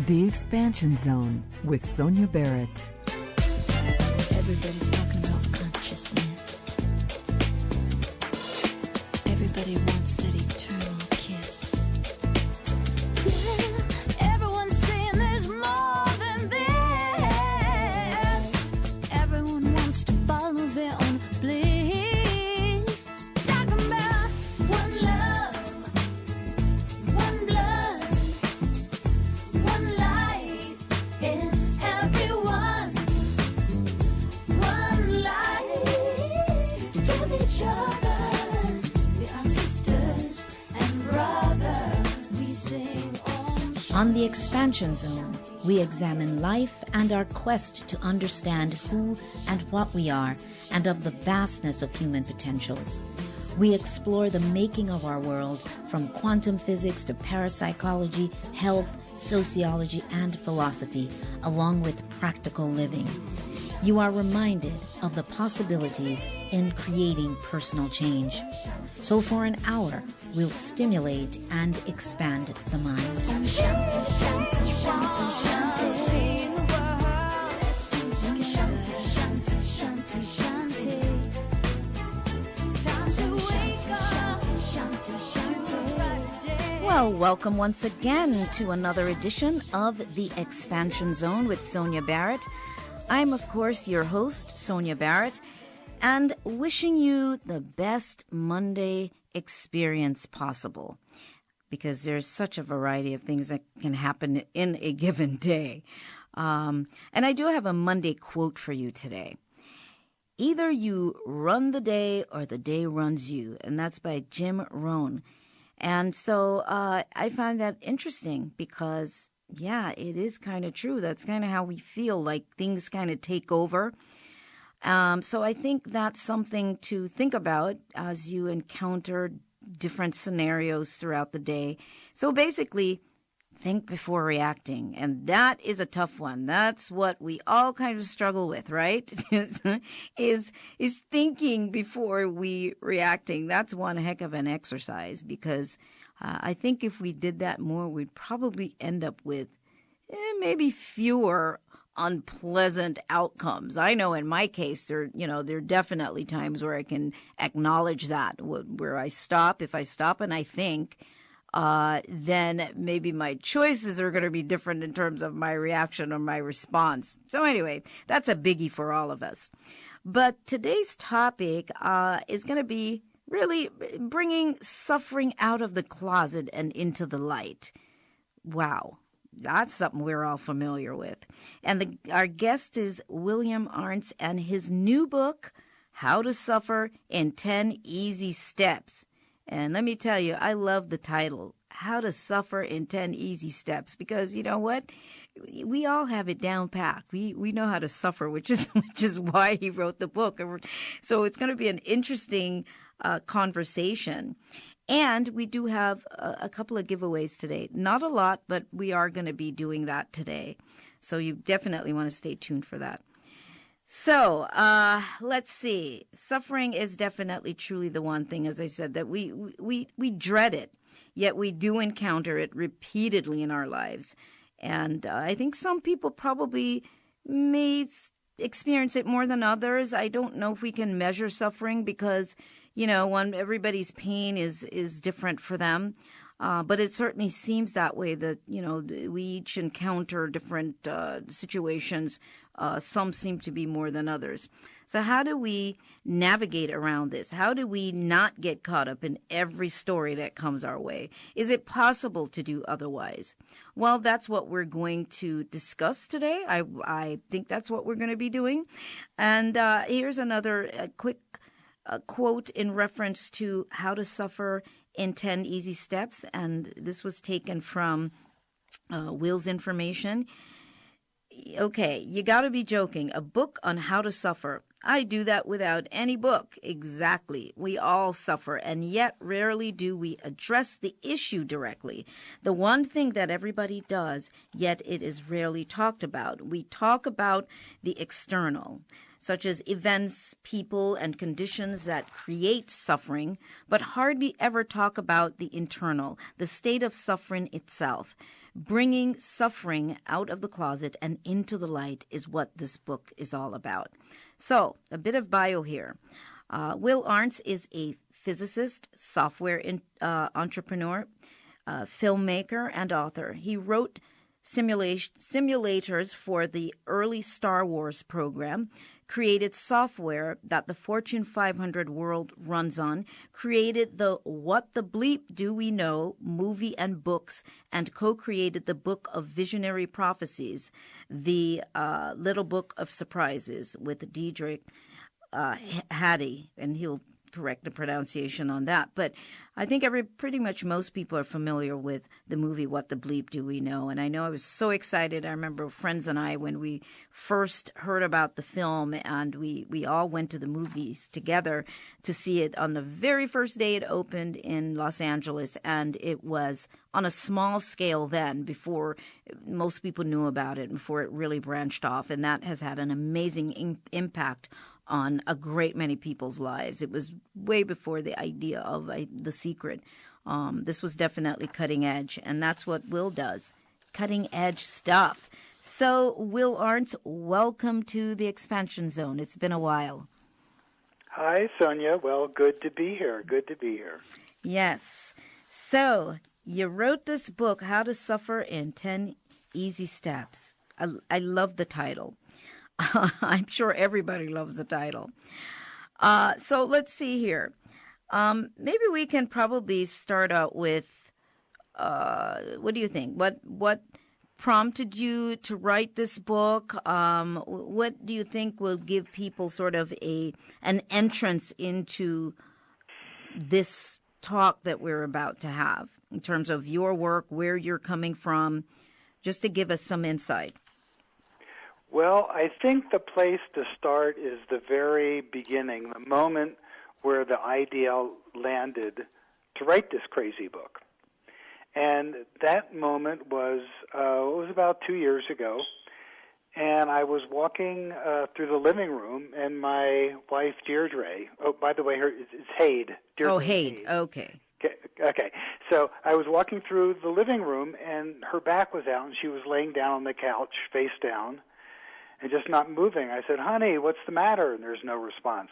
The Expansion Zone with Sonia Barrett. Everybody's talking about consciousness. Everybody wants that eternal kiss. Yeah, everyone's saying there's more than this. Everyone wants to follow their own bliss. Talking about one love, one blood, one life in everyone. One life with each other. We are sisters and brothers. We sing Om Shanti. On the Expansion Zone, we examine life and our quest to understand who and what we are and of the vastness of human potentials. We explore the making of our world from quantum physics to parapsychology, health, sociology, and philosophy, along with practical living. You are reminded of the possibilities in creating personal change. So for an hour, we'll stimulate and expand the mind. Om Shanti, Shanti, Shanti, Shanti. Sing the word. Let's do it together. Shanti, Shanti, Shanti. It's time to wake up. Shanti, Shanti. Well, welcome once again to another edition of The Expansion Zone with Sonia Barrett. I'm, of course, your host, Sonia Barrett, and wishing you the best Monday experience possible, because there's such a variety of things that can happen in a given day. And I do have a Monday quote for you today. Either you run the day or the day runs you, and that's by Jim Rohn. And so I find that interesting because, yeah, it is kind of true. That's kind of how we feel, like things kind of take over. So I think that's something to think about as you encounter different scenarios throughout the day. So basically, think before reacting. And that is a tough one. That's what we all kind of struggle with, right? is thinking before we reacting. That's one heck of an exercise because I think if we did that more, we'd probably end up with maybe fewer unpleasant outcomes. I know in my case, there are definitely times where I can acknowledge that, where I stop. If I stop and I think, then maybe my choices are going to be different in terms of my reaction or my response. So anyway, that's a biggie for all of us. But today's topic is going to be really bringing suffering out of the closet and into the light. Wow. That's something we're all familiar with. And our guest is William Arndt and his new book, How to Suffer in 10 Easy Steps. And let me tell you, I love the title, How to Suffer in 10 Easy Steps, because you know what? We all have it down pat. We know how to suffer, which is why he wrote the book. So it's going to be an interesting conversation. And we do have a couple of giveaways today. Not a lot, but we are going to be doing that today. So you definitely want to stay tuned for that. So let's see. Suffering is definitely truly the one thing, as I said, that we dread it, yet we do encounter it repeatedly in our lives. And I think some people probably may experience it more than others. I don't know if we can measure suffering because everybody's pain is different for them. But it certainly seems that way that, we each encounter different situations. Some seem to be more than others. So how do we navigate around this? How do we not get caught up in every story that comes our way? Is it possible to do otherwise? Well, that's what we're going to discuss today. I think that's what we're going to be doing. And here's another quick quote in reference to how to suffer in 10 easy steps. And this was taken from Will's information. Okay, you got to be joking. A book on how to suffer. I do that without any book. Exactly. We all suffer, and yet rarely do we address the issue directly. The one thing that everybody does, yet it is rarely talked about. We talk about the external, such as events, people, and conditions that create suffering, but hardly ever talk about the internal, the state of suffering itself. Bringing suffering out of the closet and into the light is what this book is all about. So, a bit of bio here. Will Arndt is a physicist, software entrepreneur, filmmaker, and author. He wrote simulators for the early Star Wars program, created software that the Fortune 500 world runs on, created the What the Bleep Do We Know movie and books, and co-created the Book of Visionary Prophecies, the Little Book of Surprises with Deirdre Hade, and he'll correct the pronunciation on that. But I think pretty much most people are familiar with the movie What the Bleep Do We Know? And I know I was so excited. I remember friends and I, when we first heard about the film, and we all went to the movies together to see it on the very first day it opened in Los Angeles. And it was on a small scale then, before most people knew about it, before it really branched off. And that has had an amazing impact on a great many people's lives. It was way before the idea of The Secret. This was definitely cutting edge, and that's what Will does, cutting edge stuff. So, Will Arndt, welcome to the Expansion Zone. It's been a while. Hi, Sonia. Well, good to be here. Good to be here. Yes. So, you wrote this book, How to Suffer in 10 Easy Steps. I love the title. I'm sure everybody loves the title. So let's see here. Maybe we can probably start out with, what do you think? What prompted you to write this book? What do you think will give people sort of an entrance into this talk that we're about to have in terms of your work, where you're coming from, just to give us some insight? Well, I think the place to start is the very beginning, the moment where the idea landed to write this crazy book. And that moment was, it was about 2 years ago, and I was walking through the living room, and my wife, Deirdre, oh, by the way, it's Hade. Deirdre Hade, okay. Okay, so I was walking through the living room, and her back was out, and she was laying down on the couch, face down, and just not moving. I said, honey, what's the matter? And there's no response.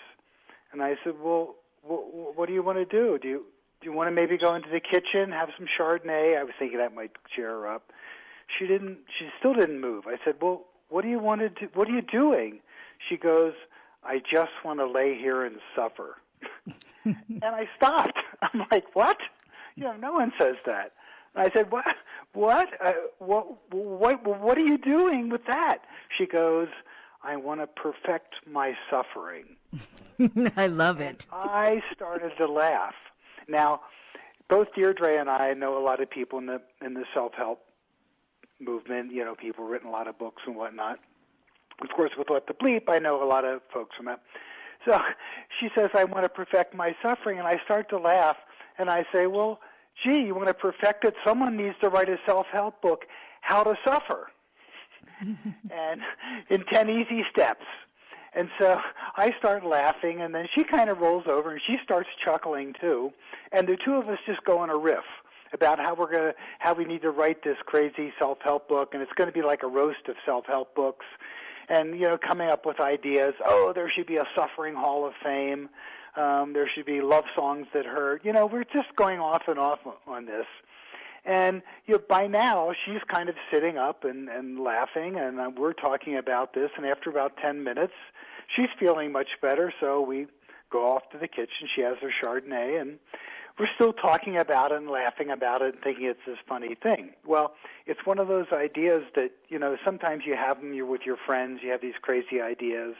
And I said, well, what do you want to do? Do you want to maybe go into the kitchen, have some Chardonnay? I was thinking that might cheer her up. She still didn't move. I said, well, what do you want to do? What are you doing? She goes, I just want to lay here and suffer. And I stopped. I'm like, what? No one says that. And I said, what? What are you doing with that? She goes, I want to perfect my suffering. I love it. And I started to laugh. Now, both Deirdre and I know a lot of people in the self-help movement. People have written a lot of books and whatnot. Of course, with What the Bleep, I know a lot of folks from that. So she says, I want to perfect my suffering, and I start to laugh, and I say, well, gee, you want to perfect it? Someone needs to write a self-help book, How to Suffer, and in 10 easy steps. And so I start laughing, and then she kind of rolls over, and she starts chuckling too. And the two of us just go on a riff about how we need to write this crazy self-help book, and it's going to be like a roast of self-help books. And, coming up with ideas. Oh, there should be a suffering hall of fame. There should be love songs that hurt. We're just going off and off on this. And by now, she's kind of sitting up and laughing, and we're talking about this. And after about 10 minutes, she's feeling much better, so we go off to the kitchen. She has her Chardonnay, and we're still talking about it and laughing about it and thinking it's this funny thing. Well, it's one of those ideas that, sometimes you have them, you're with your friends, you have these crazy ideas.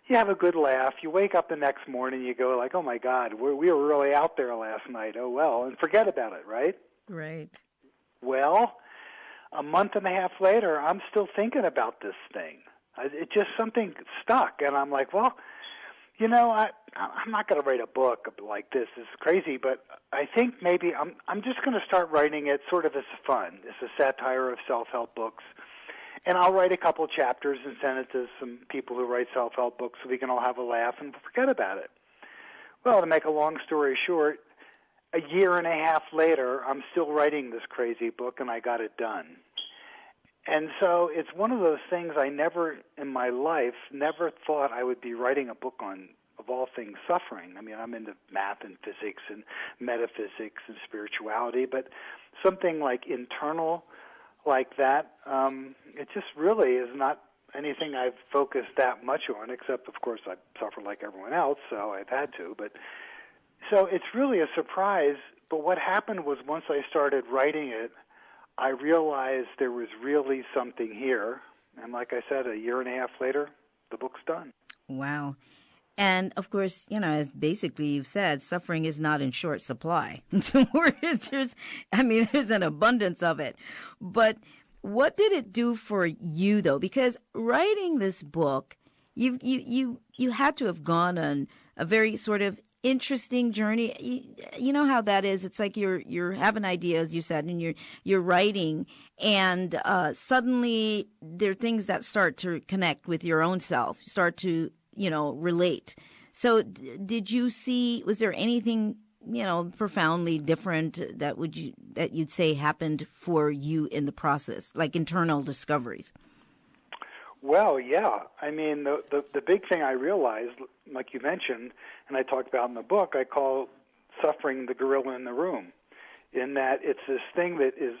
You have a good laugh. You wake up the next morning, you go like, oh, my God, we were really out there last night. Oh, well, and forget about it, right? Right. Well, a month and a half later, I'm still thinking about this thing. It just something stuck, and I'm like, well, I'm not going to write a book like this. It's crazy, but I think maybe I'm just going to start writing it sort of as fun. It's a satire of self-help books. And I'll write a couple chapters and send it to some people who write self-help books so we can all have a laugh and forget about it. Well, to make a long story short, a year and a half later, I'm still writing this crazy book, and I got it done. And so it's one of those things I never, in my life, never thought I would be writing a book on, of all things, suffering. I mean, I'm into math and physics and metaphysics and spirituality, but something like internal like that, it just really is not anything I've focused that much on, except, of course, I suffer like everyone else, so I've had to. But so it's really a surprise, but what happened was once I started writing it, I realized there was really something here, and like I said, a year and a half later, the book's done. Wow. And, of course, you know, as basically you've said, suffering is not in short supply. there's an abundance of it. But what did it do for you, though? Because writing this book, you had to have gone on a very sort of interesting journey. You know how that is. It's like you're having ideas, you said, and you're writing, and suddenly there are things that start to connect with your own self, start to relate. So did you see, was there anything, profoundly different that you'd say happened for you in the process, like internal discoveries? Well, yeah. I mean, the big thing I realized, like you mentioned, and I talked about in the book, I call suffering the gorilla in the room, in that it's this thing that is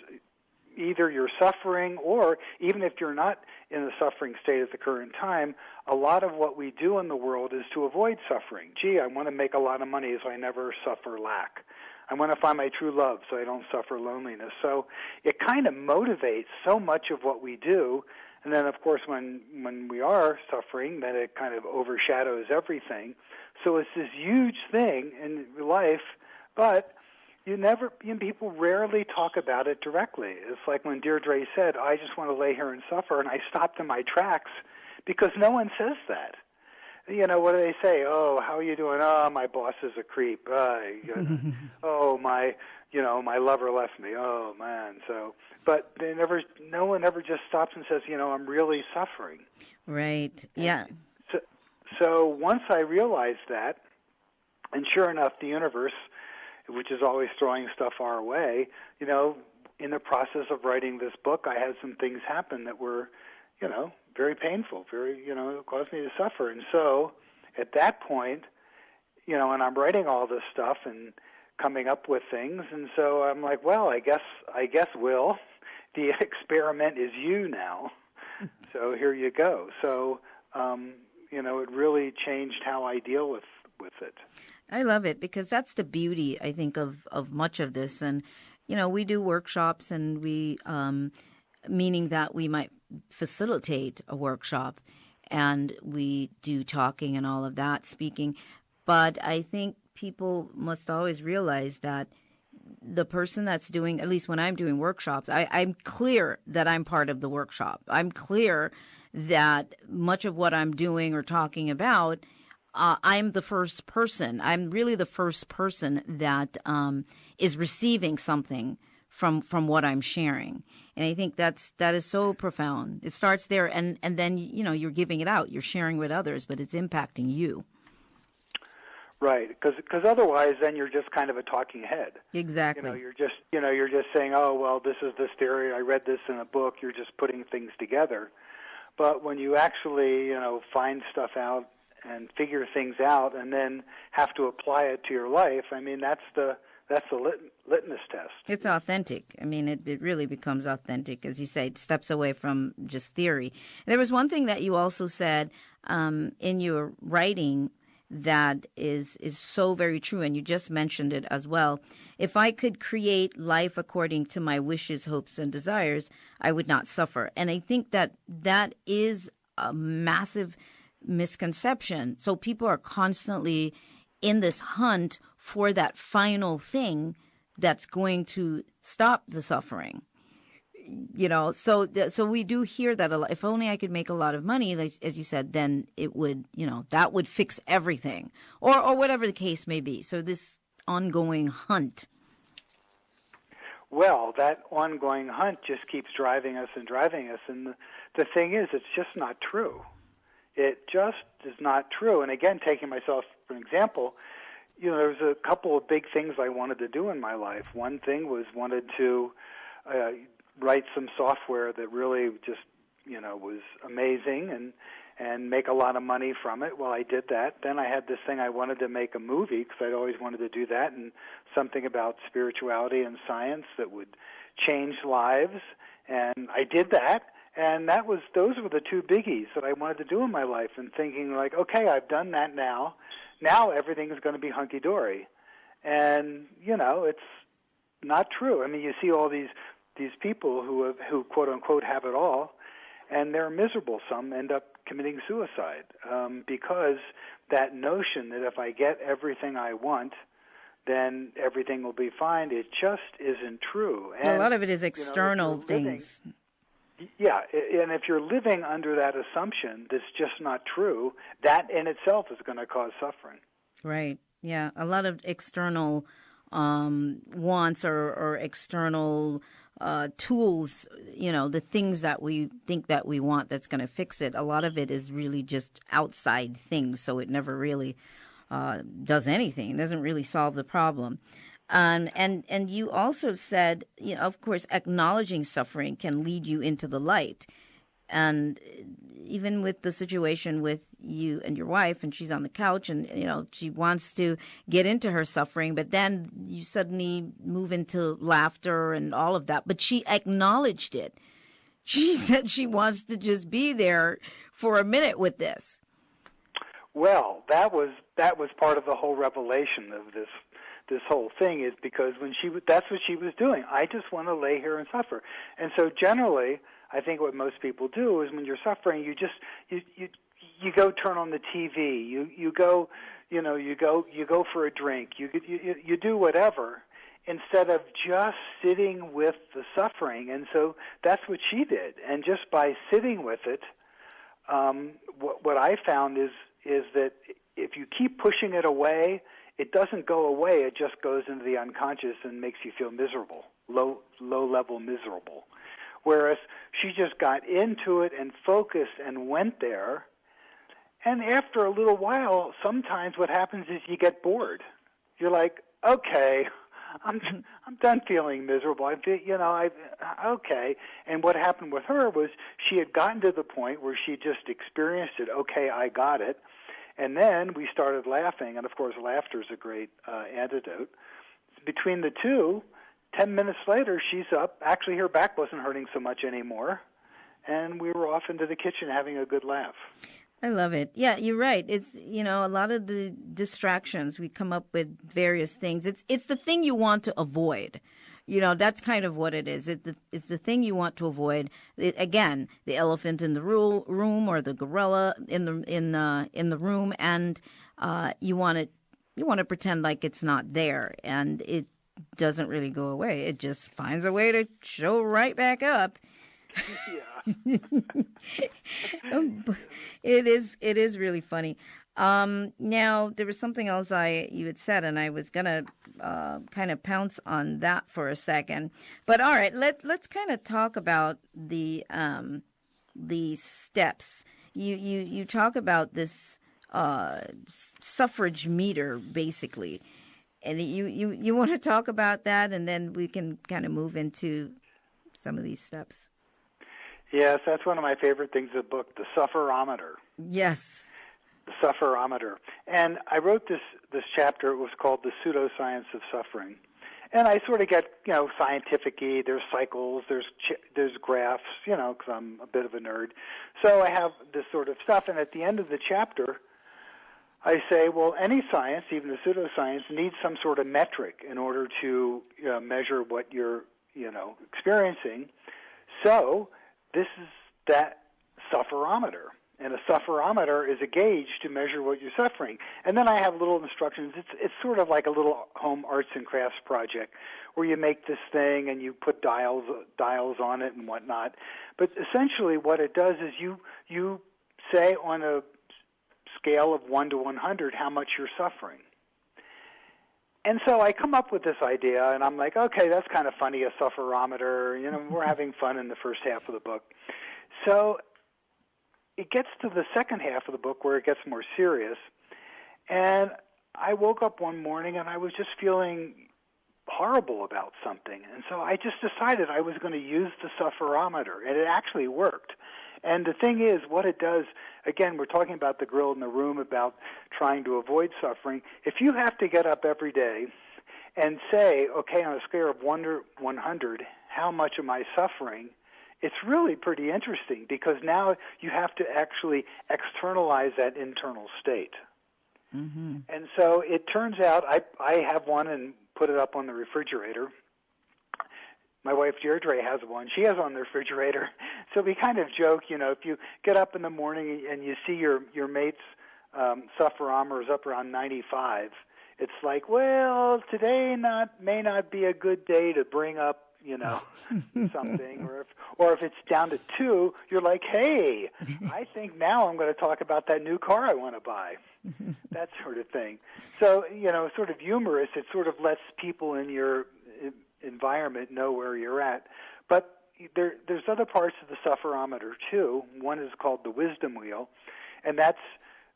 either you're suffering, or even if you're not in the suffering state at the current time, a lot of what we do in the world is to avoid suffering. Gee, I want to make a lot of money so I never suffer lack. I want to find my true love so I don't suffer loneliness. So it kind of motivates so much of what we do. And then, of course, when we are suffering, then it kind of overshadows everything. So it's this huge thing in life, but people rarely talk about it directly. It's like when Deirdre said, I just want to lay here and suffer, and I stopped in my tracks because no one says that. What do they say? Oh, how are you doing? Oh, my boss is a creep. Oh, my lover left me. Oh, man. So, but no one ever just stops and says, I'm really suffering. Right. Yeah. So once I realized that, and sure enough, the universe, which is always throwing stuff our way, in the process of writing this book, I had some things happen that were, very painful, caused me to suffer. And so at that point, and I'm writing all this stuff and coming up with things, and so I'm like, well, I guess, Will, the experiment is you now. So here you go. So, it really changed how I deal with it. I love it because that's the beauty, I think, of much of this. And, we do workshops, and we, meaning that we might facilitate a workshop, and we do talking and all of that, speaking. But I think people must always realize that the person that's doing, at least when I'm doing workshops, I'm clear that I'm part of the workshop. I'm clear that much of what I'm doing or talking about, I'm the first person. I'm really the first person that is receiving something from what I'm sharing. And I think that is so profound. It starts there, and then, you're giving it out. You're sharing with others, but it's impacting you. Right, because otherwise, then you're just kind of a talking head. Exactly. You're just saying, oh, well, this is this theory. I read this in a book. You're just putting things together. But when you actually, find stuff out and figure things out, and then have to apply it to your life, I mean, that's the litmus test. It's authentic. I mean, it really becomes authentic, as you say. It steps away from just theory. There was one thing that you also said in your writing that is so very true, and you just mentioned it as well. If I could create life according to my wishes, hopes, and desires, I would not suffer. And I think that is a massive misconception. So people are constantly in this hunt for that final thing that's going to stop the suffering. So we do hear that a lot. If only I could make a lot of money, like, as you said, then it would, that would fix everything, or whatever the case may be. So this ongoing hunt. Well, that ongoing hunt just keeps driving us. And the thing is, it's just not true. It just is not true. And again, taking myself for an example, there was a couple of big things I wanted to do in my life. One thing was wanted to write some software that really just, was amazing and make a lot of money from it. Well, I did that. Then I had this thing I wanted to make a movie because I'd always wanted to do that, and something about spirituality and science that would change lives. And I did that. And those were the two biggies that I wanted to do in my life, and thinking like, okay, I've done that now. Now everything is going to be hunky-dory. And, it's not true. I mean, you see all these people who quote-unquote have it all, and they're miserable. Some end up committing suicide because that notion that if I get everything I want, then everything will be fine, it just isn't true. And, a lot of it is external things. Yeah, and if you're living under that assumption that's just not true, that in itself is going to cause suffering. Right, yeah. A lot of external wants or external tools, the things that we think that we want that's going to fix it. A lot of it is really just outside things, so it never really does anything. It doesn't really solve the problem. And you also said, of course, acknowledging suffering can lead you into the light. And even with the situation with you and your wife, and she's on the couch and, she wants to get into her suffering, but then you suddenly move into laughter and all of that. But she acknowledged it. She said she wants to just be there for a minute with this. Well, that was part of the whole revelation of this whole thing, is because that's what she was doing. I just want to lay here and suffer. And so generally, I think what most people do is when you're suffering, you go turn on the TV, you go for a drink, you do whatever, instead of just sitting with the suffering. And so that's what she did. And just by sitting with it, what I found is that if you keep pushing it away, it doesn't go away. It just goes into the unconscious and makes you feel miserable, low-level miserable. Whereas she just got into it and focused and went there. And after a little while, sometimes what happens is you get bored. You're like, okay, I'm done feeling miserable. Okay. And what happened with her was she had gotten to the point where she just experienced it. Okay, I got it. And then we started laughing, and of course laughter is a great antidote. Between the two, 10 minutes later, she's up. Actually, her back wasn't hurting so much anymore, and we were off into the kitchen having a good laugh. I love it. Yeah, you're right. It's, a lot of the distractions, we come up with various things. It's the thing you want to avoid. That's kind of what it is. It's the thing you want to avoid. Again, the elephant in the room or the gorilla in the room, and you want to pretend like it's not there, and it doesn't really go away. It just finds a way to show right back up. Yeah. It is really funny. Now, there was something else you had said, and I was going to kind of pounce on that for a second. But all right, let's kind of talk about the steps. You talk about this suffrage meter, basically. And you want to talk about that, and then we can kind of move into some of these steps. Yes, that's one of my favorite things in the book, the sufferer-ometer. Yes. The sufferer-ometer. And I wrote this chapter. It was called The Pseudoscience of Suffering. And I sort of get, scientific-y. There's cycles, there's graphs, because I'm a bit of a nerd. So I have this sort of stuff, and at the end of the chapter, I say, well, any science, even the pseudoscience, needs some sort of metric in order to measure what you're, experiencing. So this is that sufferer-ometer. And a sufferer-ometer is a gauge to measure what you're suffering. And then I have little instructions. It's sort of like a little home arts and crafts project where you make this thing and you put dials on it and whatnot. But essentially what it does is you say on a scale of 1 to 100 how much you're suffering. And so I come up with this idea, and I'm like, okay, that's kind of funny, a sufferer-ometer. We're having fun in the first half of the book. So it gets to the second half of the book where it gets more serious, and I woke up one morning and I was just feeling horrible about something. And so I just decided I was going to use the sufferer-ometer, and it actually worked. And the thing is, what it does, again, we're talking about the grill in the room, about trying to avoid suffering. If you have to get up every day and say, okay, on a scale of 1 to 100, how much am I suffering? It's really pretty interesting, because now you have to actually externalize that internal state. Mm-hmm. And so it turns out, I have one and put it up on the refrigerator. My wife Deirdre has one. She has it on the refrigerator. So we kind of joke, if you get up in the morning and you see your mate's sufferer-ometer is up around 95, it's like, well, today may not be a good day to bring up, something. Or if it's down to 2, you're like, hey, I think now I'm going to talk about that new car I want to buy. That sort of thing. So, sort of humorous. It sort of lets people in your environment know where you're at. But there's other parts of the sufferer-ometer too. One is called the wisdom wheel, and that's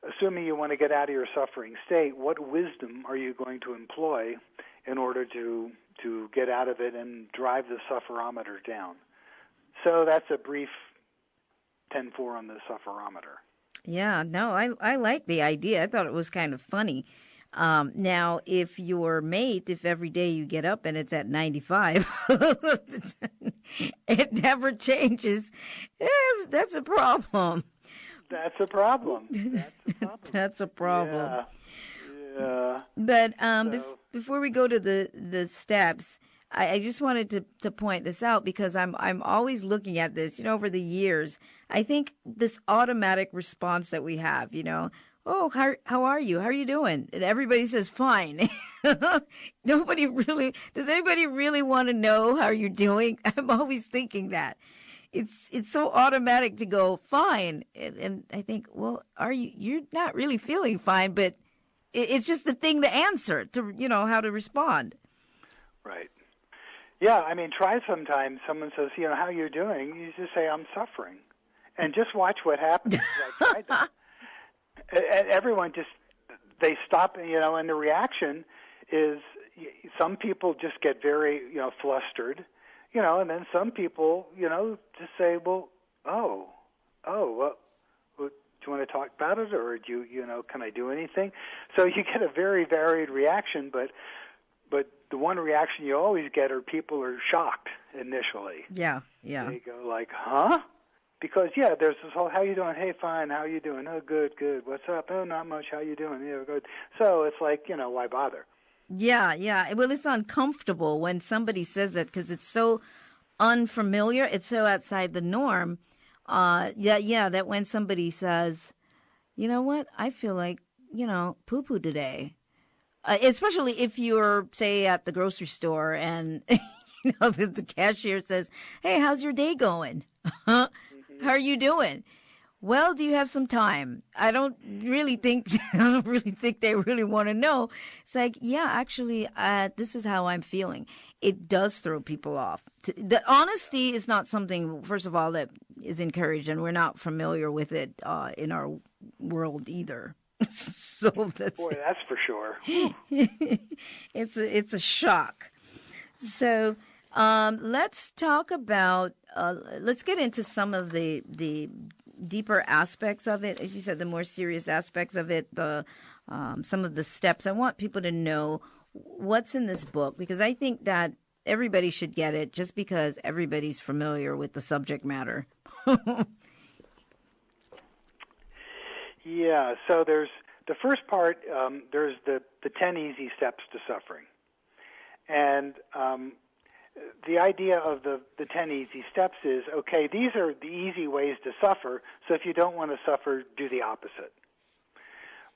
assuming you want to get out of your suffering state. What wisdom are you going to employ in order to get out of it and drive the sufferer-ometer down? So that's a brief 10-4 on the sufferer-ometer. Yeah, no, I like the idea. I thought it was kind of funny. Now, if your mate, if every day you get up and it's at 95, it never changes, yes, that's a problem. That's a problem. That's a problem. Yeah. But before we go to the steps, I just wanted to point this out, because I'm always looking at this, over the years. I think this automatic response that we have, oh, how are you? How are you doing? And everybody says, fine. Does anybody really want to know how you're doing? I'm always thinking that. It's so automatic to go, fine. And I think, well, you're not really feeling fine, but it's just the thing to answer, to, how to respond. Right. Yeah, I mean, try sometimes. Someone says, how you're doing? You just say, I'm suffering. And just watch what happens. I tried that. And everyone they stop, and the reaction is some people just get very, flustered, and then some people, just say, well, well, do you want to talk about it, or do you, can I do anything? So you get a very varied reaction, but the one reaction you always get are people are shocked initially. Yeah. They go like, huh? Because, there's this whole, how you doing? Hey, fine. How you doing? Oh, good. What's up? Oh, not much. How you doing? Yeah, good. So it's like, why bother? Yeah. Well, it's uncomfortable when somebody says it, because it's so unfamiliar. It's so outside the norm. That when somebody says, you know what? I feel like, poo-poo today. Especially if you're, say, at the grocery store and, the cashier says, hey, how's your day going? How are you doing? Well, do you have some time? I don't really think they really want to know. It's like, actually, this is how I'm feeling. It does throw people off. The honesty is not something, first of all, that is encouraged, and we're not familiar with it in our world either. So that's for sure. It's a shock. So let's talk about. Let's get into some of the deeper aspects of it. As you said, the more serious aspects of it. Some of the steps. I want people to know what's in this book, because I think that everybody should get it, just because everybody's familiar with the subject matter. Yeah, so there's the first part, there's the 10 easy steps to suffering. And the idea of the 10 easy steps is, okay, these are the easy ways to suffer, so if you don't want to suffer, do the opposite.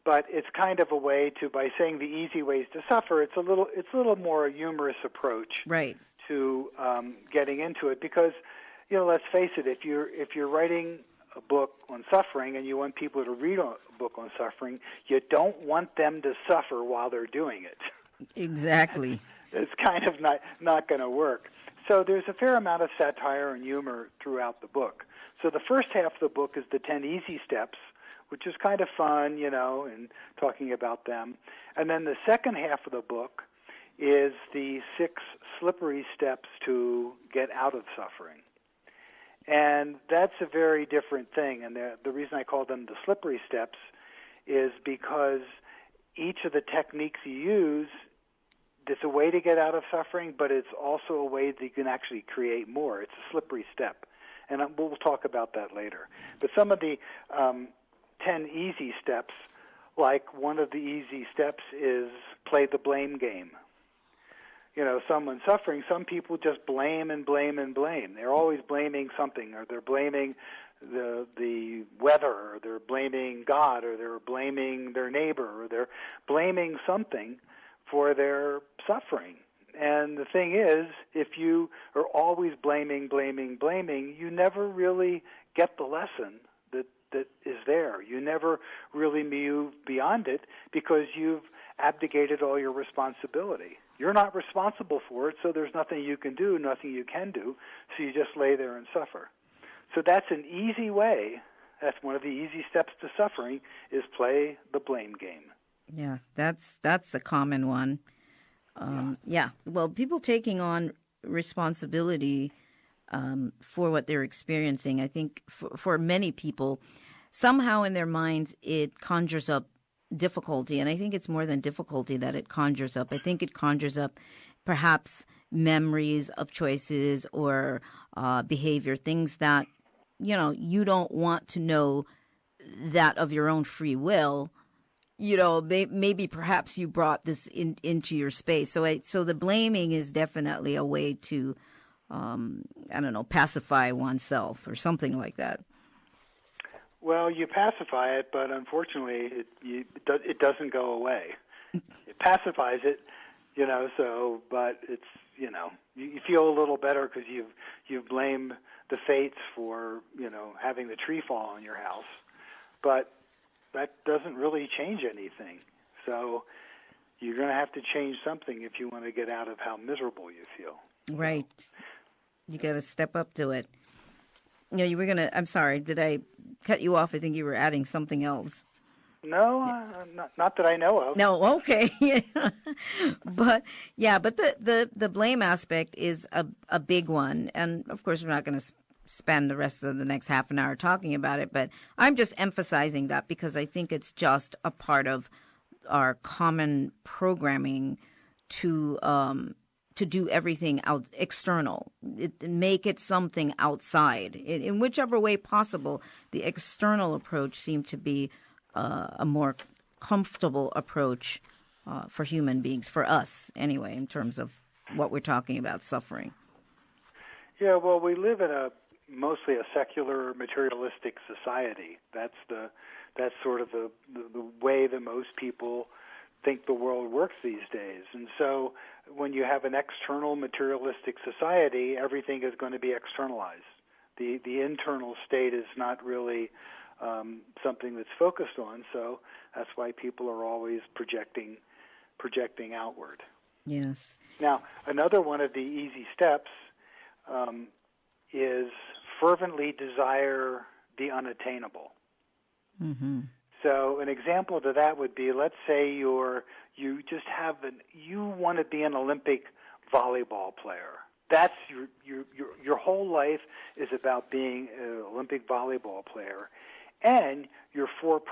But it's kind of a way to, by saying the easy ways to suffer, it's a little more a humorous approach right. to getting into it, because, let's face it, if you're writing a book on suffering and you want people to read a book on suffering, you don't want them to suffer while they're doing it. Exactly. It's kind of not going to work. So there's a fair amount of satire and humor throughout the book. So the first half of the book is the 10 easy steps, which is kind of fun, and talking about them. And then the second half of the book is the 6 slippery steps to get out of suffering. And that's a very different thing. And the reason I call them the slippery steps is because each of the techniques you use, it's a way to get out of suffering, but it's also a way that you can actually create more. It's a slippery step. And we'll talk about that later. But some of the 10 easy steps, like one of the easy steps is play the blame game. Someone suffering, some people just blame and blame and blame. They're always blaming something, or they're blaming the weather, or they're blaming God, or they're blaming their neighbor, or they're blaming something for their suffering. And the thing is, if you are always blaming, you never really get the lesson that is there. You never really move beyond it because you've abdicated all your responsibility. You're not responsible for it, so there's nothing you can do, so you just lay there and suffer. So that's an easy way. That's one of the easy steps to suffering, is play the blame game. Yeah, that's the common one. Well, people taking on responsibility for what they're experiencing, I think for many people, somehow in their minds it conjures up difficulty. And I think it's more than difficulty that it conjures up. I think it conjures up perhaps memories of choices or behavior, things that, you don't want to know that of your own free will. Maybe perhaps you brought this into your space. So the blaming is definitely a way to, pacify oneself or something like that. Well, you pacify it, but unfortunately, it doesn't go away. It pacifies it, but it's, you feel a little better because you've blamed the fates for, having the tree fall on your house. But that doesn't really change anything. So you're going to have to change something if you want to get out of how miserable you feel. Right. You got to step up to it. You were going to, I'm sorry, did I cut you off? I think you were adding something else. No, not that I know of. No, okay. But the blame aspect is a big one. And, of course, we're not going to spend the rest of the next half an hour talking about it. But I'm just emphasizing that because I think it's just a part of our common programming to do everything out external, make it something outside. In whichever way possible, the external approach seemed to be a more comfortable approach for human beings, for us anyway, in terms of what we're talking about, suffering. Yeah, well, we live in mostly a secular, materialistic society. That's sort of the way that most people think the world works these days. And so when you have an external materialistic society, everything is going to be externalized. The internal state is not really something that's focused on, so that's why people are always projecting outward. Yes. Now, another one of the easy steps is fervently desire the unattainable. Mm-hmm. So an example to that would be, let's say you want to be an Olympic volleyball player. That's your whole life is about being an Olympic volleyball player, and you're 4'6".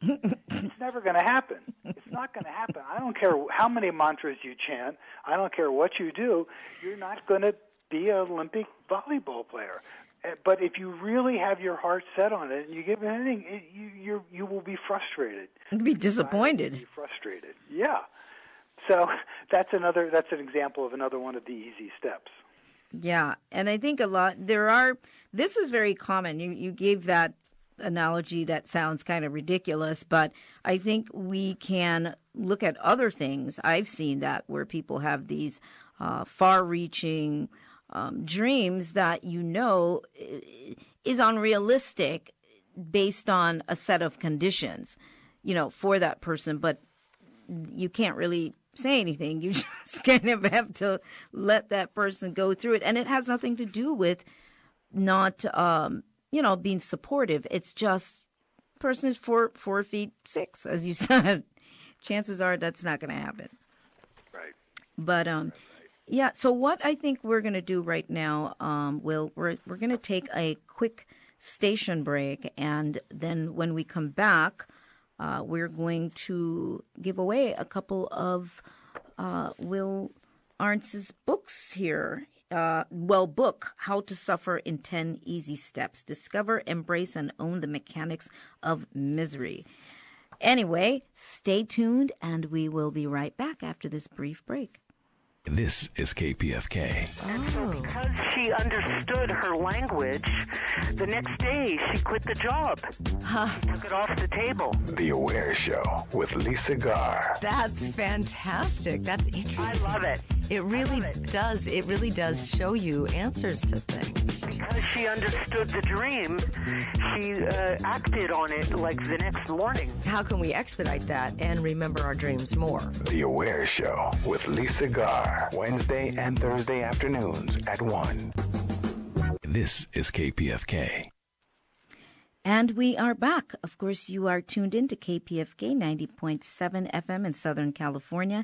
It's never going to happen. It's not going to happen. I don't care how many mantras you chant. I don't care what you do. You're not going to be an Olympic volleyball player. But if you really have your heart set on it and you give it anything, you will be frustrated. You'll be disappointed. You'll be frustrated. Yeah. So that's an example of another one of the easy steps. Yeah, and I think this is very common. You gave that analogy that sounds kind of ridiculous, but I think we can look at other things. I've seen that where people have these far-reaching dreams that is unrealistic based on a set of conditions, for that person, but you can't really say anything. You just kind of have to let that person go through it. And it has nothing to do with not being supportive. It's just person is 4'6", as you said. Chances are that's not going to happen. Right. But yeah. So what I think we're going to do right now, Will, we're going to take a quick station break, and then when we come back, we're going to give away a couple of Will Arntz's books here. Book, How to Suffer in 10 Easy Steps. Discover, embrace, and own the mechanics of misery. Anyway, stay tuned, and we will be right back after this brief break. This is KPFK. And so because she understood her language, the next day she quit the job. She took it off the table. The Aware Show with Lisa Garr. That's fantastic. That's interesting. I love it. It really does. It really does show you answers to things. Because she understood the dream, she acted on it like the next morning. How can we expedite that and remember our dreams more? The Aware Show with Lisa Garr. Wednesday and Thursday afternoons at 1. This is KPFK. And we are back. Of course, you are tuned in to KPFK 90.7 FM in Southern California.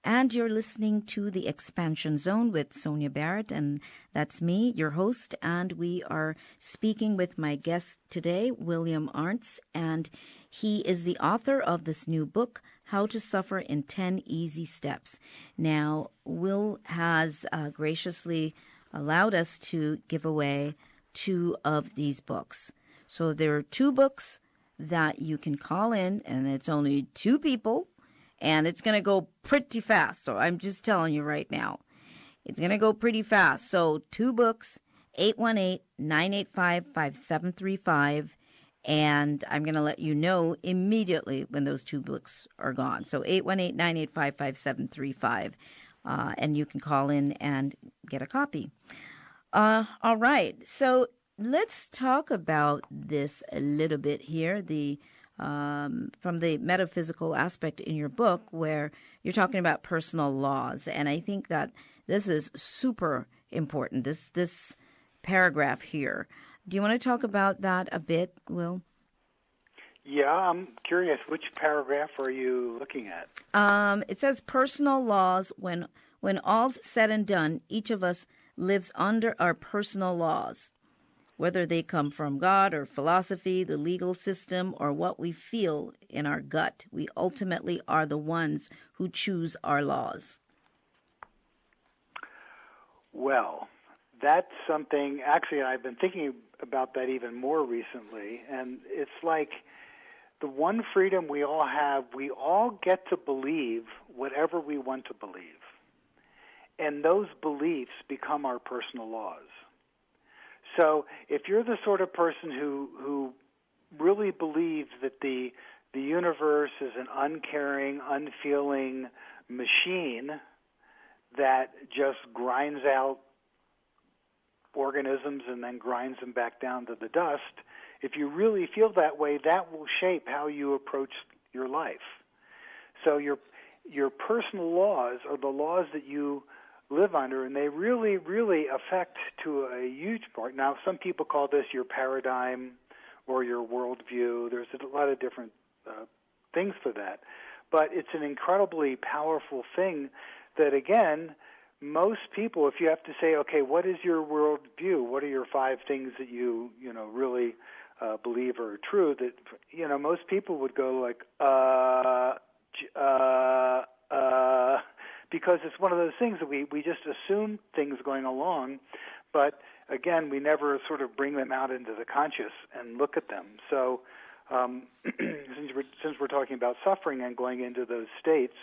And you're listening to The Expansion Zone with Sonia Barrett. And that's me, your host. And we are speaking with my guest today, William Arndt. And he is the author of this new book, How to Suffer in 10 Easy Steps. Now, Will has graciously allowed us to give away 2 of these books. So there are 2 books that you can call in, and it's only 2 people, and it's going to go pretty fast. So I'm just telling you right now, it's going to go pretty fast. So 2 books, 818-985-5735. And I'm going to let you know immediately when those 2 books are gone. So 818-985-5735. And you can call in and get a copy. All right. So let's talk about this a little bit here. From the metaphysical aspect in your book, where you're talking about personal laws. And I think that this is super important, this paragraph here. Do you want to talk about that a bit, Will? Yeah, I'm curious. Which paragraph are you looking at? It says personal laws. When all's said and done, each of us lives under our personal laws, whether they come from God or philosophy, the legal system, or what we feel in our gut. We ultimately are the ones who choose our laws. Well, that's something, actually, I've been thinking about that even more recently, and it's like the one freedom we all have, we all get to believe whatever we want to believe, and those beliefs become our personal laws. So if you're the sort of person who really believes that the universe is an uncaring, unfeeling machine that just grinds out organisms and then grinds them back down to the dust, if you really feel that way, that will shape how you approach your life. So your personal laws are the laws that you live under, and they really, really affect to a huge part. Now, some people call this your paradigm or your worldview. There's a lot of different things for that. But it's an incredibly powerful thing that, again, most people, if you have to say, okay, what is your worldview? What are your 5 things that you really believe are true? That, most people would go like, because it's one of those things that we just assume things going along, but again, we never sort of bring them out into the conscious and look at them. So since we're talking about suffering and going into those states,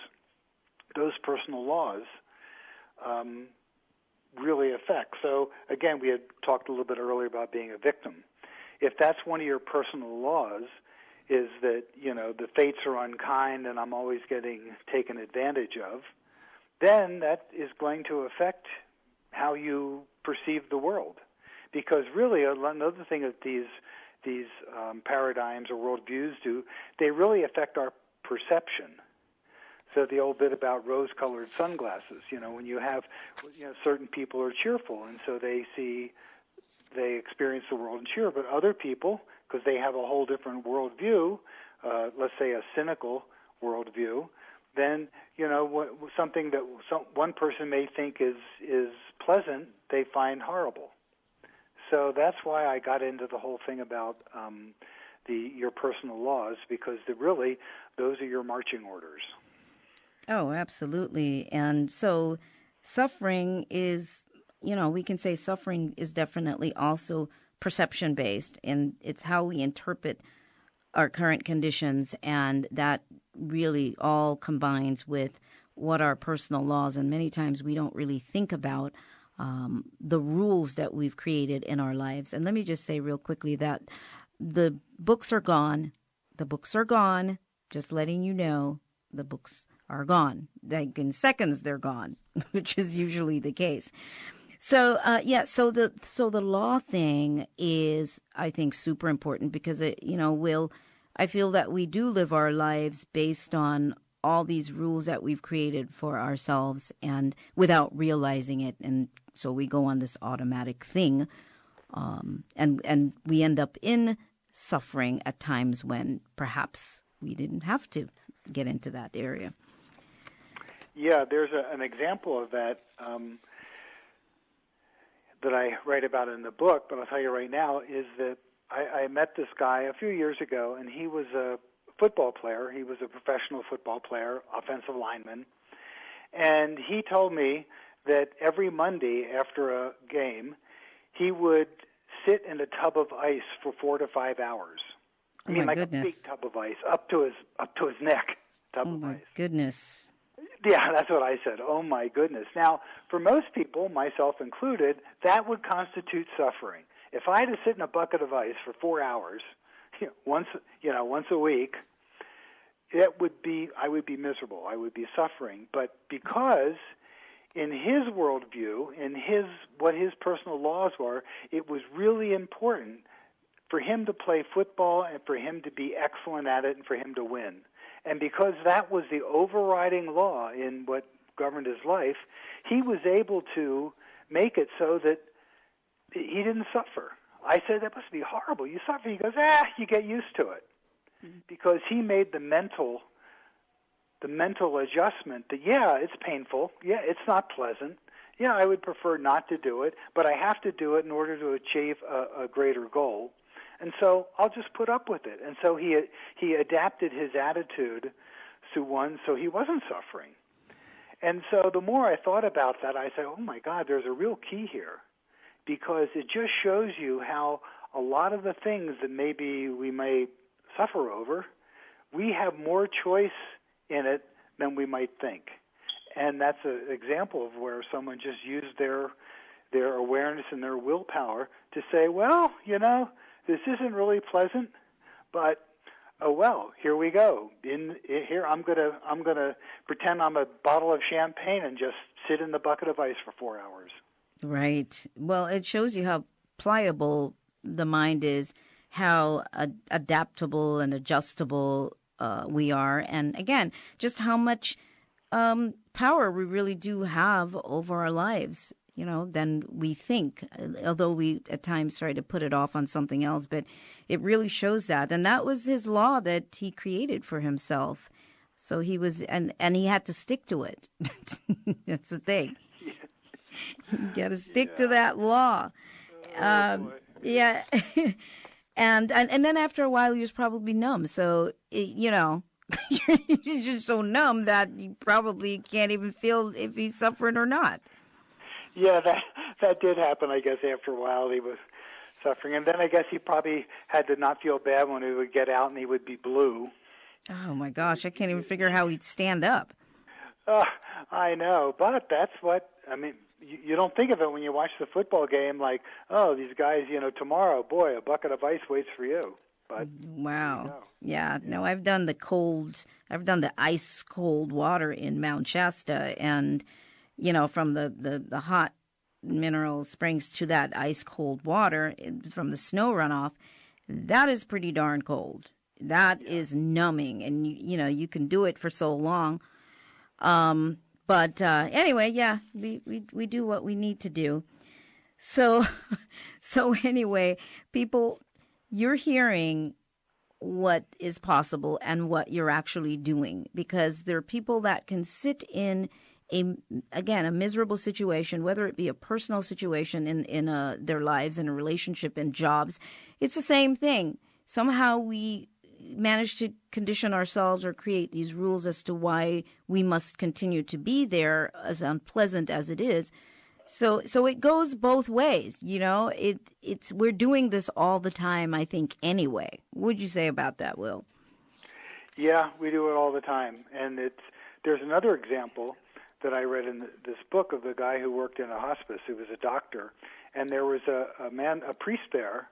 those personal laws really affect. So again, we had talked a little bit earlier about being a victim. If that's one of your personal laws, is that, the fates are unkind and I'm always getting taken advantage of, then that is going to affect how you perceive the world. Because really, another thing that these paradigms or worldviews do, they really affect our perception. So the old bit about rose-colored sunglasses, when you have, certain people are cheerful, and so they see they experience the world in cheer. But other people, because they have a whole different worldview, let's say a cynical worldview, then something that one person may think is pleasant, they find horrible. So that's why I got into the whole thing about your personal laws, because really those are your marching orders. Oh, absolutely. And so suffering is, we can say suffering is definitely also perception-based, and it's how we interpret our current conditions, and that really all combines with what our personal laws, and many times we don't really think about the rules that we've created in our lives. And let me just say real quickly that the books are gone. The books are gone. Just letting you know, the books are gone. Like in seconds, they're gone, which is usually the case. So, so the law thing is, I think, super important because I feel that we do live our lives based on all these rules that we've created for ourselves and without realizing it. And so we go on this automatic thing, and we end up in suffering at times when perhaps we didn't have to get into that area. Yeah, there's an example of that that I write about in the book, but I'll tell you right now, is that I met this guy a few years ago, and he was a football player. He was a professional football player, offensive lineman, and he told me that every Monday after a game, he would sit in a tub of ice for 4 to 5 hours. I mean, like goodness. A big tub of ice up to his neck. Tub of ice. Goodness. Yeah, that's what I said. Oh my goodness. Now, for most people, myself included, that would constitute suffering. If I had to sit in a bucket of ice for 4 hours, once a week, I would be miserable. I would be suffering. But because in his worldview, what his personal laws were, it was really important for him to play football and for him to be excellent at it and for him to win. And because that was the overriding law in what governed his life, he was able to make it so that he didn't suffer. I said, that must be horrible. You suffer. He goes, you get used to it. Mm-hmm. Because he made the mental adjustment that, it's painful. Yeah, it's not pleasant. Yeah, I would prefer not to do it, but I have to do it in order to achieve a greater goal. And so I'll just put up with it. And so he adapted his attitude to one so he wasn't suffering. And so the more I thought about that, I said, oh, my God, there's a real key here, because it just shows you how a lot of the things that maybe we may suffer over, we have more choice in it than we might think. And that's an example of where someone just used their awareness and their willpower to say, well, this isn't really pleasant, but oh well, here we go. Here I'm gonna pretend I'm a bottle of champagne and just sit in the bucket of ice for 4 hours. Right. Well, it shows you how pliable the mind is, how adaptable and adjustable we are, and again, just how much power we really do have over our lives. Than we think, although we at times try to put it off on something else, but it really shows that. And that was his law that he created for himself. So he was, and he had to stick to it. That's the thing. You got to stick to that law. Yeah. and then after a while, he was probably numb. So, you're just so numb that you probably can't even feel if he's suffering or not. Yeah, that did happen, I guess, after a while. He was suffering. And then I guess he probably had to not feel bad when he would get out and he would be blue. Oh, my gosh. I can't even figure how he'd stand up. I know. But that's what, you don't think of it when you watch the football game like, oh, these guys, tomorrow, boy, a bucket of ice waits for you. But wow. Yeah. No, I've done the ice cold water in Mount Shasta, and from the hot mineral springs to that ice cold water from the snow runoff, that is pretty darn cold. That is numbing, and you can do it for so long. But anyway, yeah, we do what we need to do. So, so anyway, people, you're hearing what is possible and what you're actually doing, because there are people that can sit in a miserable situation, whether it be a personal situation in their lives, in a relationship, in jobs. It's the same thing. Somehow we manage to condition ourselves or create these rules as to why we must continue to be there, as unpleasant as it is. So it goes both ways, you know. It's we're doing this all the time, I think. Anyway, what would you say about that, Will? Yeah, we do it all the time, and there's another example that I read in this book of the guy who worked in a hospice. He was a doctor, and there was a priest there,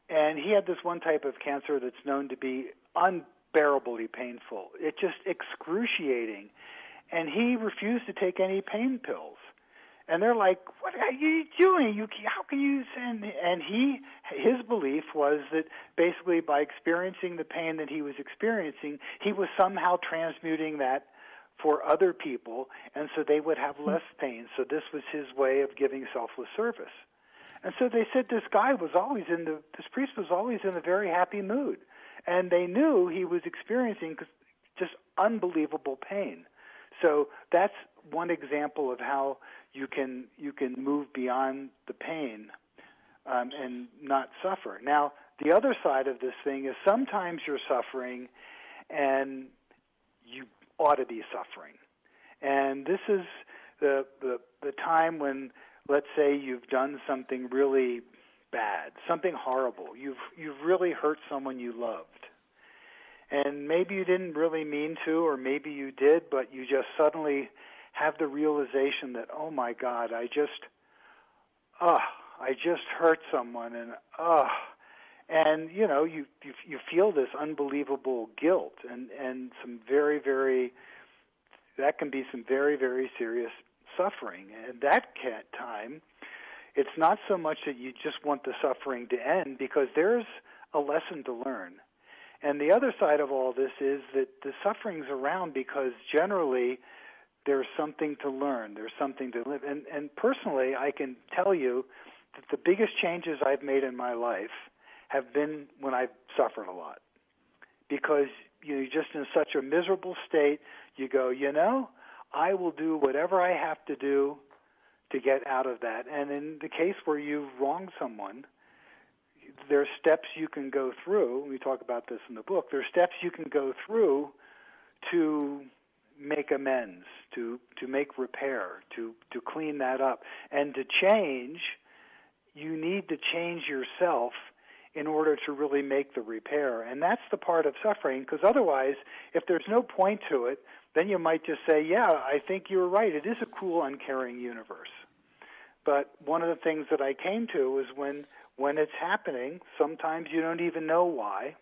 and he had this one type of cancer that's known to be unbearably painful. It's just excruciating, and he refused to take any pain pills. And they're like, "What are you doing? How can you?" And his belief was that basically by experiencing the pain that he was experiencing, he was somehow transmuting that for other people, and so they would have less pain. So this was his way of giving selfless service. And so they said this priest was always in a very happy mood, and they knew he was experiencing just unbelievable pain. So that's one example of how you can move beyond the pain and not suffer. Now, the other side of this thing is sometimes you're suffering and you ought to be suffering. And this is the time when, let's say, you've done something really bad, something horrible. You've really hurt someone you loved. And maybe you didn't really mean to, or maybe you did, but you just suddenly have the realization that, oh my God, I just hurt someone, and you know, you feel this unbelievable guilt and some very, very, that can be some very, very serious suffering. And that time, it's not so much that you just want the suffering to end, because there's a lesson to learn. And the other side of all this is that the suffering's around because generally there's something to learn, there's something to live. And personally, I can tell you that the biggest changes I've made in my life have been when I've suffered a lot. Because you're just in such a miserable state, you go, you know, I will do whatever I have to do to get out of that. And in the case where you've wronged someone, there's steps you can go through. We talk about this in the book. There's steps you can go through to make amends, to make repair, to clean that up. And to change, you need to change yourself in order to really make the repair. And that's the part of suffering, because otherwise, if there's no point to it, then you might just say, yeah, I think you're right. It is a cruel, uncaring universe. But one of the things that I came to is when it's happening, sometimes you don't even know why.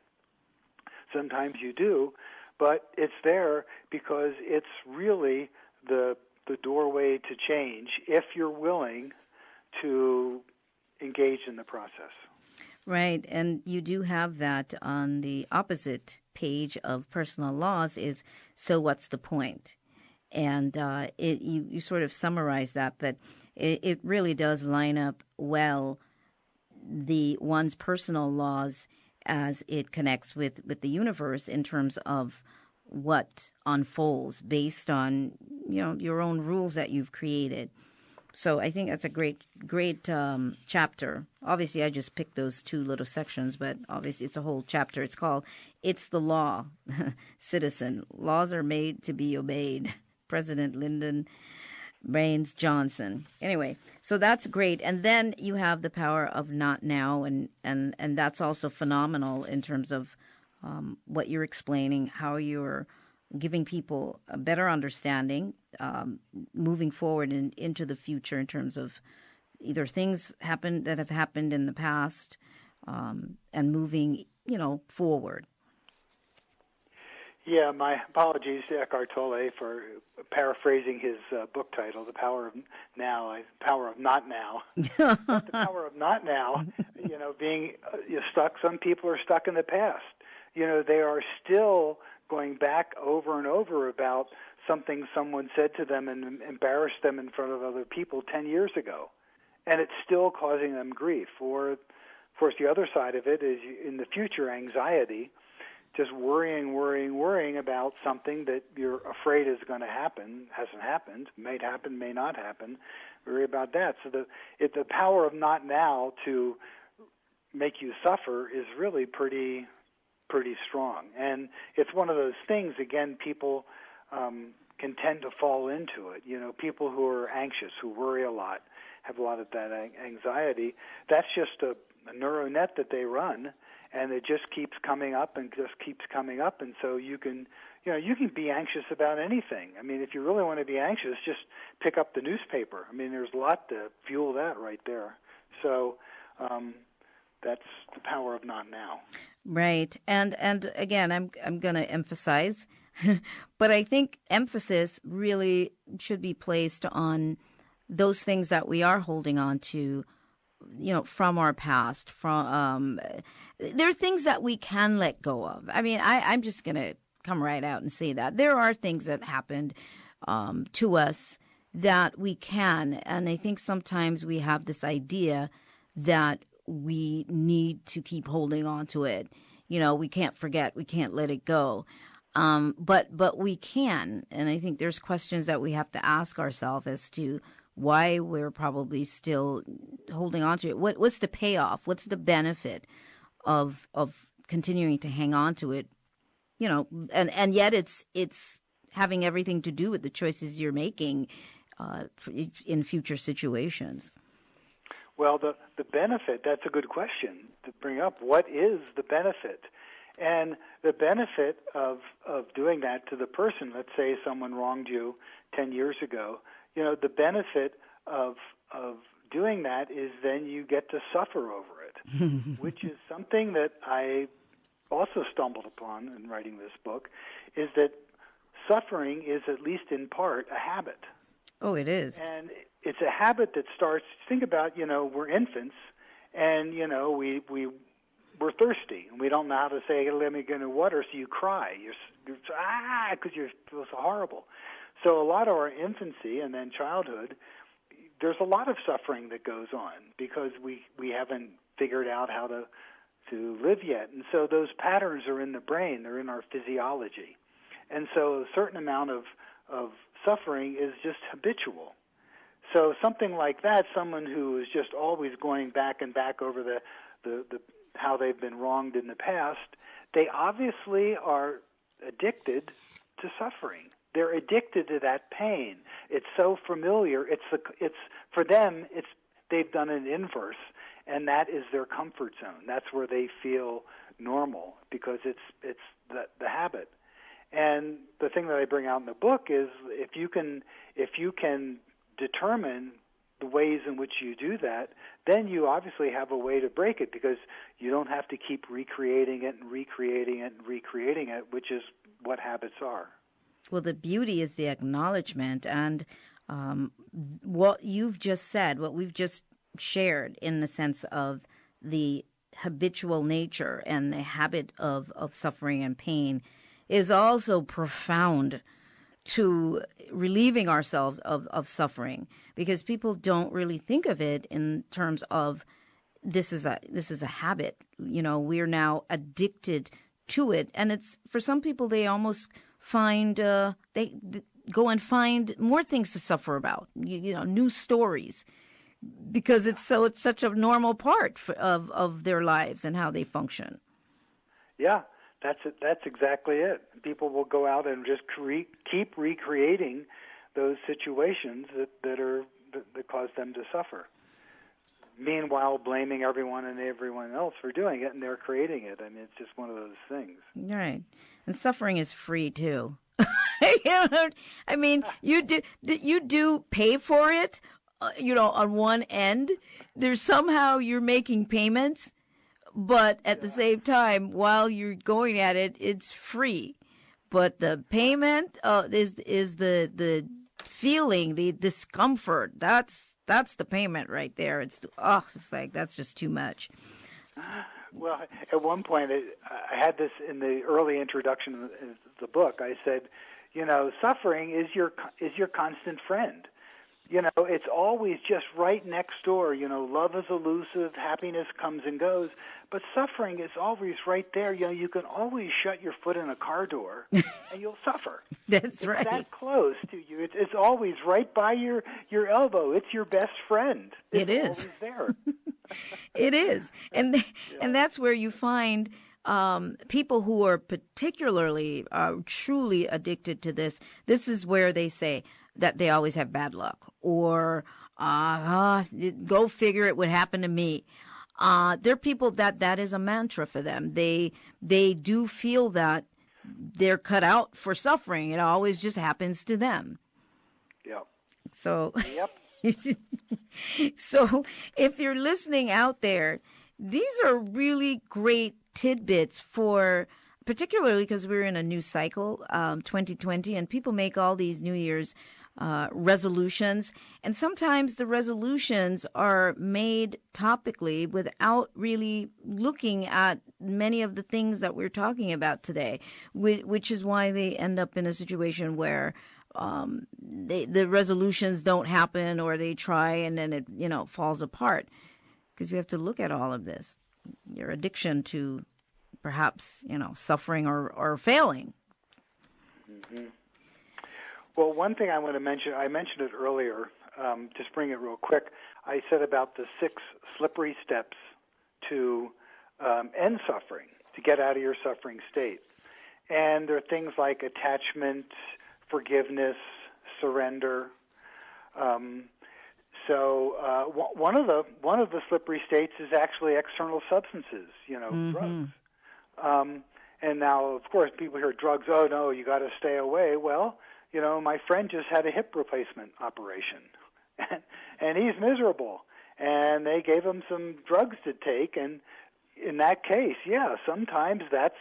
Sometimes you do, but it's there because it's really the doorway to change if you're willing to engage in the process. Right, and you do have that on the opposite page of personal laws is, so what's the point? And you sort of summarize that, but it really does line up well one's personal laws as it connects with the universe in terms of what unfolds based on, you know, your own rules that you've created. So I think that's a great chapter. Obviously, I just picked those two little sections, but obviously it's a whole chapter. It's called "It's the Law, Citizen. Laws Are Made to Be Obeyed." President Lyndon Baines Johnson. Anyway, so that's great. And then you have the power of not now, and that's also phenomenal in terms of what you're explaining, how you're giving people a better understanding, moving forward into the future in terms of either things that have happened in the past, and moving, forward. Yeah, my apologies to Eckhart Tolle for paraphrasing his book title, The Power of Now, Power of Not Now. But the power of not now, being stuck, some people are stuck in the past. They are still going back over and over about something someone said to them and embarrassed them in front of other people 10 years ago. and it's still causing them grief. Or, of course, the other side of it is in the future anxiety, just worrying about something that you're afraid is going to happen, hasn't happened, may happen, may not happen. Worry about that. So the power of not now to make you suffer is really pretty strong. And it's one of those things, again, people can tend to fall into it. You know, people who are anxious, who worry a lot, have a lot of that anxiety. That's just a neural net that they run, and it just keeps coming up and just keeps coming up. And so you can be anxious about anything. I mean, if you really want to be anxious, just pick up the newspaper. I mean, there's a lot to fuel that right there. So that's the power of not now. Right. And again, I'm going to emphasize, but I think emphasis really should be placed on those things that we are holding on to, you know, from our past. From there are things that we can let go of. I mean, I'm just going to come right out and say that. There are things that happened to us that we can. And I think sometimes we have this idea that we need to keep holding on to it. You know, we can't forget, we can't let it go. But we can. And I think there's questions that we have to ask ourselves as to why we're probably still holding on to it. What's the payoff? What's the benefit of continuing to hang on to it? You know, and yet it's having everything to do with the choices you're making in future situations. Well, the benefit, that's a good question to bring up. What is the benefit? And the benefit of doing that to the person, let's say someone wronged you 10 years ago, you know, the benefit of doing that is then you get to suffer over it, which is something that I also stumbled upon in writing this book, is that suffering is, at least in part, a habit. Oh, it is. And it's a habit that starts, think about, you know, we're infants, and, you know, we're thirsty, and we don't know how to say, let me get in water, so you cry. You're because you feel so horrible. So a lot of our infancy and then childhood, there's a lot of suffering that goes on because we haven't figured out how to live yet. And so those patterns are in the brain. They're in our physiology. And so a certain amount of suffering is just habitual. So something like that, someone who is just always going back and back over the how they've been wronged in the past, they obviously are addicted to suffering. They're addicted to that pain. It's so familiar. It's for them. They've done an inverse, and that is their comfort zone. That's where they feel normal because it's the habit. And the thing that I bring out in the book is if you can determine the ways in which you do that, then you obviously have a way to break it because you don't have to keep recreating it and recreating it and recreating it, which is what habits are. Well, the beauty is the acknowledgement, and what you've just said, what we've just shared in the sense of the habitual nature and the habit of suffering and pain is also profound to relieving ourselves of suffering, because people don't really think of it in terms of this is a habit. You know, we're now addicted to it, and it's for some people they almost find they go and find more things to suffer about. You know, new stories, because it's such a normal part of their lives and how they function. Yeah. That's exactly it. People will go out and just keep recreating those situations that cause them to suffer. Meanwhile, blaming everyone and everyone else for doing it, and they're creating it. I mean, it's just one of those things. Right. And suffering is free too. You know, I mean, you do pay for it. You know, on one end, there's somehow you're making payments. But at the same time, while you're going at it, it's free. But the payment is the feeling, the discomfort. That's the payment right there. It's like that's just too much. Well, at one point, I had this in the early introduction of the book. I said, you know, suffering is your constant friend. You know, it's always just right next door. You know, love is elusive, happiness comes and goes, but suffering is always right there. You know, you can always shut your foot in a car door and you'll suffer. That's It's right. that close to you. It's always right by your elbow. It's your best friend. It is. Always there. It is. And that's where you find people who are particularly truly addicted to this. This is where they say that they always have bad luck, or go figure it would happen to me. They're people that is a mantra for them. They do feel that they're cut out for suffering. It always just happens to them. Yep. So, Yep. so if you're listening out there, these are really great tidbits for, particularly because we're in a new cycle, 2020, and people make all these New Year's resolutions, and sometimes the resolutions are made topically without really looking at many of the things that we're talking about today, which is why they end up in a situation where the resolutions don't happen, or they try and then it falls apart, because you have to look at all of this, your addiction to perhaps suffering or failing. Mm-hmm. Well, one thing I want to mention, I mentioned it earlier, just bring it real quick. I said about the 6 slippery steps to end suffering, to get out of your suffering state. And there are things like attachment, forgiveness, surrender. So one of the slippery states is actually external substances, drugs. And now, of course, people hear drugs, oh, no, you got to stay away. Well, my friend just had a hip replacement operation, and he's miserable. And they gave him some drugs to take, and in that case, yeah, sometimes that's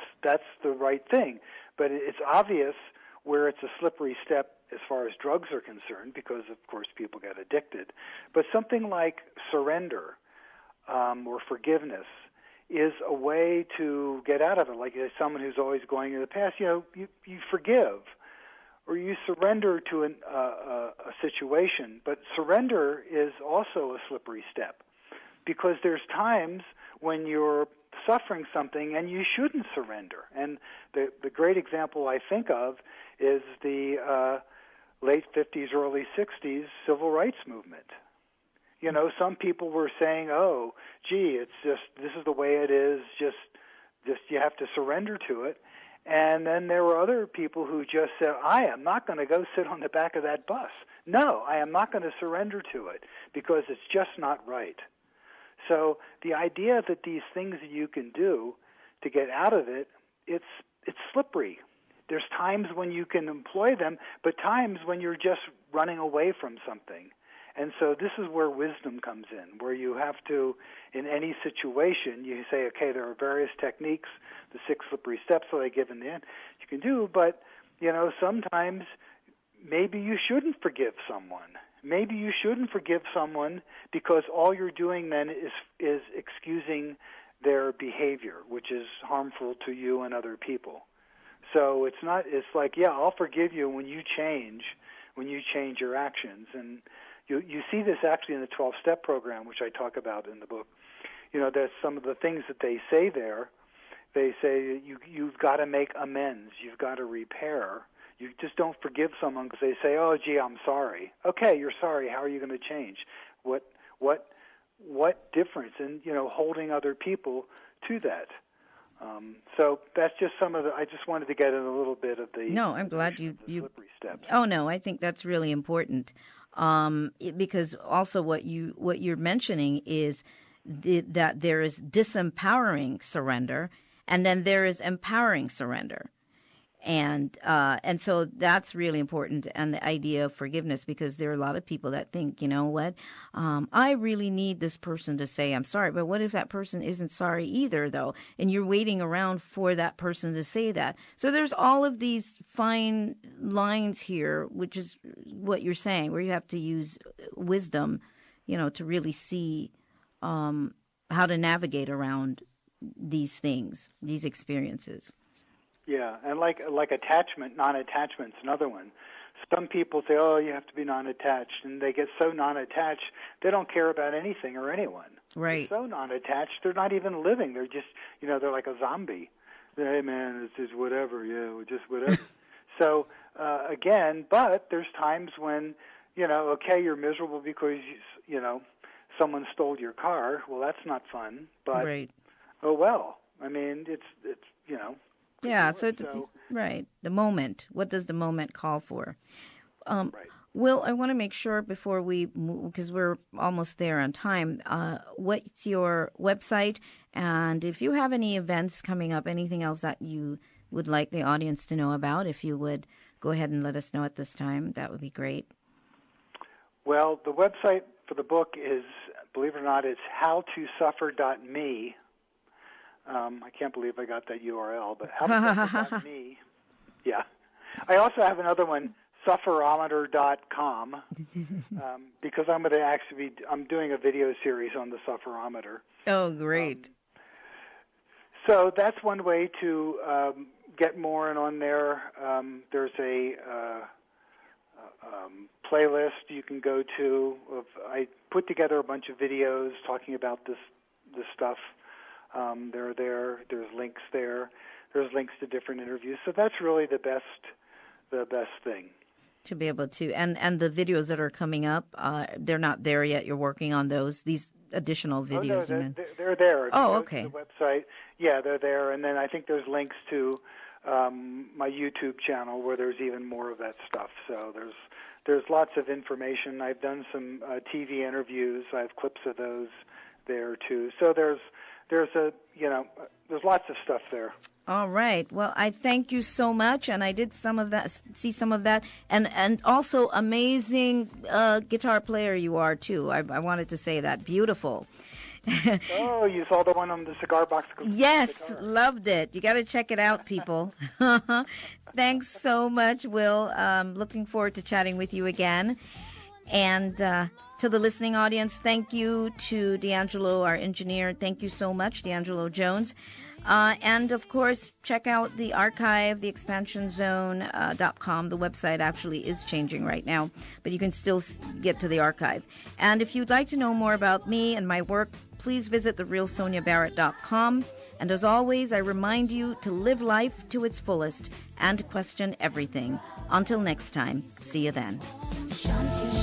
the right thing. But it's obvious where it's a slippery step as far as drugs are concerned, because, of course, people get addicted. But something like surrender or forgiveness is a way to get out of it. Like someone who's always going in the past, you forgive, or you surrender to a situation. But surrender is also a slippery step, because there's times when you're suffering something and you shouldn't surrender. And the great example I think of is the late 50s, early 60s civil rights movement. Some people were saying, oh, gee, it's just, this is the way it is, just you have to surrender to it. And then there were other people who just said, I am not going to go sit on the back of that bus. No, I am not going to surrender to it, because it's just not right. So the idea that these things that you can do to get out of it, it's slippery. There's times when you can employ them, but times when you're just running away from something. And so this is where wisdom comes in, where you have to, in any situation, you say, okay, there are various techniques, the 6 slippery steps that I give in the end, you can do, but, sometimes maybe you shouldn't forgive someone. Maybe you shouldn't forgive someone because all you're doing then is excusing their behavior, which is harmful to you and other people. So it's like, yeah, I'll forgive you when you change your actions. And you see this actually in the 12-step program, which I talk about in the book. There's some of the things that they say there. They say you've got to make amends. You've got to repair. You just don't forgive someone because they say, oh, gee, I'm sorry. Okay, you're sorry. How are you going to change? What difference in, holding other people to that? So that's just some of I just wanted to get in a little bit of the... No, I'm glad you slippery steps. Oh, no, I think that's really important. Because also what you're mentioning is that there is disempowering surrender, and then there is empowering surrender. And so that's really important, and the idea of forgiveness, because there are a lot of people that think, I really need this person to say I'm sorry. But what if that person isn't sorry either, though, and you're waiting around for that person to say that? So there's all of these fine lines here, which is what you're saying, where you have to use wisdom, to really see how to navigate around these things, these experiences. Yeah, and like attachment, non-attachment's another one. some people say, oh, you have to be non-attached, and they get so non-attached, they don't care about anything or anyone. Right. They're so non-attached, they're not even living. They're just, they're like a zombie. Hey, man, it's just whatever, just whatever. So, again, but there's times when, okay, you're miserable because, someone stole your car. Well, that's not fun, but, right. Oh, well. I mean, it's Yeah, right. The moment. What does the moment call for? Right. Will, I want to make sure before we move, because we're almost there on time, what's your website? And if you have any events coming up, anything else that you would like the audience to know about, if you would go ahead and let us know at this time, that would be great. Well, the website for the book is, believe it or not, it's howtosuffer.me. I can't believe I got that URL, but howtosuffer.me. Yeah. I also have another one, sufferer-ometer.com, because I'm going to I'm doing a video series on the sufferer-ometer. Oh, great. So that's one way to get more in on there. There's a playlist you can go to. I put together a bunch of videos talking about this stuff. They're there. There's links there. There's links to different interviews. So that's really the best thing. To be able to, and the videos that are coming up, they're not there yet. You're working on these additional videos. Oh, no, they're there. Oh, okay. The website, yeah, they're there. And then I think there's links to my YouTube channel where there's even more of that stuff. So there's lots of information. I've done some TV interviews. I have clips of those there too. So there's lots of stuff there. All right. Well, I thank you so much, and I did see some of that, and also amazing guitar player you are too. I wanted to say that. Beautiful. Oh, you saw the one on the cigar box? Yes, guitar. Loved it. You got to check it out, people. Thanks so much, Will. Looking forward to chatting with you again. And to the listening audience, thank you to D'Angelo, our engineer. Thank you so much, D'Angelo Jones. And, of course, check out the archive, theexpansionzone.com. The website actually is changing right now, but you can still get to the archive. And if you'd like to know more about me and my work, please visit therealsoniabarrett.com. And as always, I remind you to live life to its fullest and question everything. Until next time, see you then. Shanti,